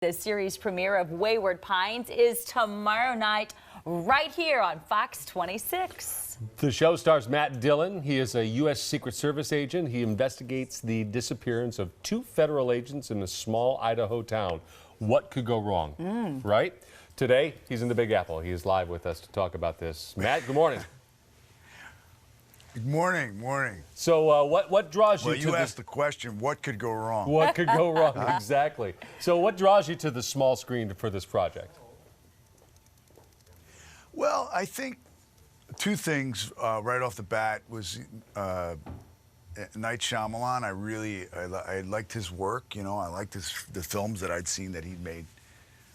The series premiere of Wayward Pines is tomorrow night right here on Fox 26. The show stars Matt Dillon. He is a U.S. Secret Service agent. He investigates the disappearance of 2 federal agents in a small Idaho town. What could go wrong, right? Today, he's in the Big Apple. He is live with us to talk about this. Matt, good morning. Good morning, morning. So what draws you to you asked the question, what could go wrong? What could go wrong, exactly. So what draws you to the small screen for this project? Well, I think 2 things right off the bat was Night Shyamalan. I liked his work, you know. I liked the films that I'd seen that he'd made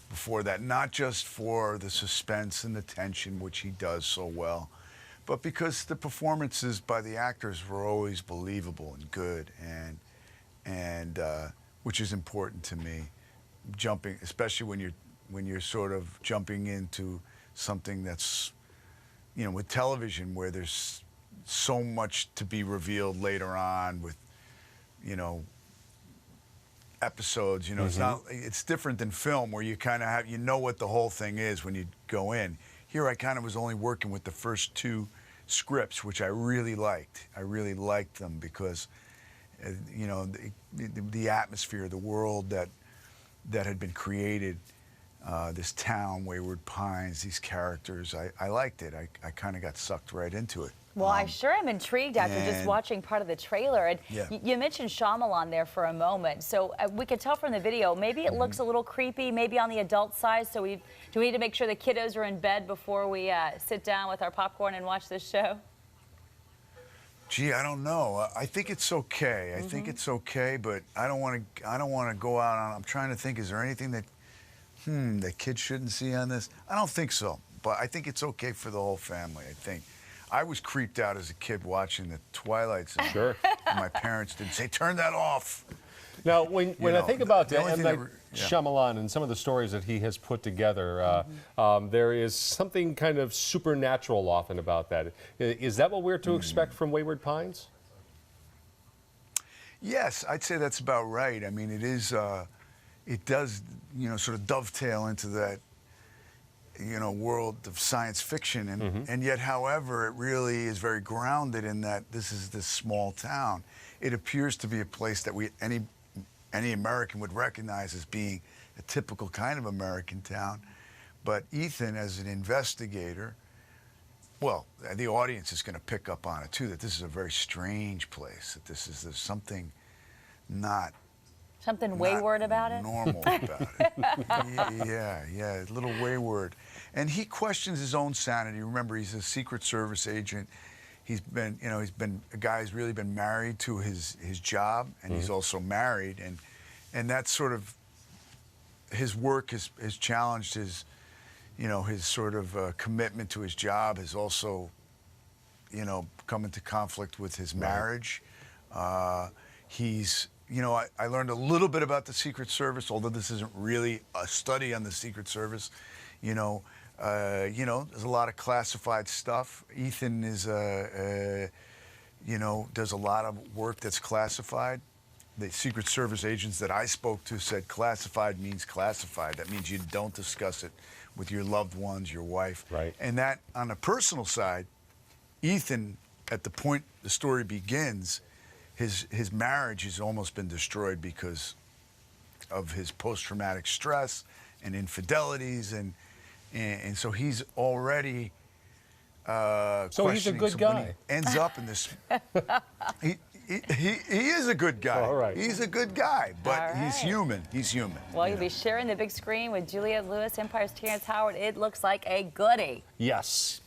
before that, not just for the suspense and the tension, which he does so well, but because the performances by the actors were always believable and good, and which is important to me. Jumping, especially when you're sort of jumping into something that's, you know, with television where there's so much to be revealed later on with, you know, episodes. You know, it's different than film where you kind of have, you know, what the whole thing is when you go in. Here I kind of was only working with the first 2 scripts, which I really liked. I really liked them because, you know, the atmosphere, the world that had been created, this town, Wayward Pines, these characters, I liked it. I kind of got sucked right into it. Well, I sure am intrigued after just watching part of the trailer. And yeah. You mentioned Shyamalan there for a moment. So we could tell from the video, maybe it looks a little creepy, maybe on the adult side. So do we need to make sure the kiddos are in bed before we sit down with our popcorn and watch this show? Gee, I don't know. I think it's okay. I think it's okay, but I don't want to go out on. I'm trying to think. Is there anything that that kids shouldn't see on this? I don't think so. But I think it's okay for the whole family. I think. I was creeped out as a kid watching the Twilight Zone. Sure. And my parents didn't say, "Turn that off." Now, when I think about M. Night yeah. Shyamalan and some of the stories that he has put together, there is something kind of supernatural often about that. Is that what we're to expect from Wayward Pines? Yes, I'd say that's about right. I mean, it is. It does, you know, sort of dovetail into that, you know, world of science fiction, and yet, however, it really is very grounded in that this is this small town. It appears to be a place that any American would recognize as being a typical kind of American town. But Ethan, as an investigator, well, the audience is going to pick up on it too, that this is a very strange place, that there's something not wayward about it? Normal about it. Yeah, a little wayward. And he questions his own sanity. Remember, he's a Secret Service agent. He's been, you know, a guy who's really been married to his job, and he's also married, and that's sort of his work has challenged his, you know, his sort of commitment to his job has also, you know, come into conflict with his marriage. You know, I learned a little bit about the Secret Service, although this isn't really a study on the Secret Service. You know, there's a lot of classified stuff. Ethan is, you know, does a lot of work that's classified. The Secret Service agents that I spoke to said classified means classified. That means you don't discuss it with your loved ones, your wife. Right. And that, on the personal side, Ethan, at the point the story begins, his marriage has almost been destroyed because of his post-traumatic stress and infidelities, and so he's already so he's a good guy. He ends up in this. He is a good guy. All right. He's a good guy, but he's human. He's human. Well, you'll be sharing the big screen with Juliette Lewis, Empire's Terrence Howard. It looks like a goodie. Yes.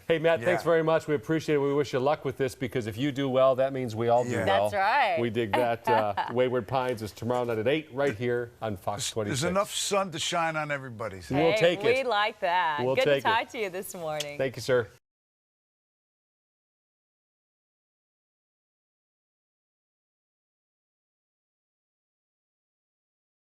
Hey, Matt, thanks very much. We appreciate it. We wish you luck with this, because if you do well, that means we all do well. That's right. We dig that. Wayward Pines is tomorrow night at 8 right here on Fox 26. There's enough sun to shine on everybody. We'll take it. We like that. We'll Good take to talk to you this morning. Thank you, sir.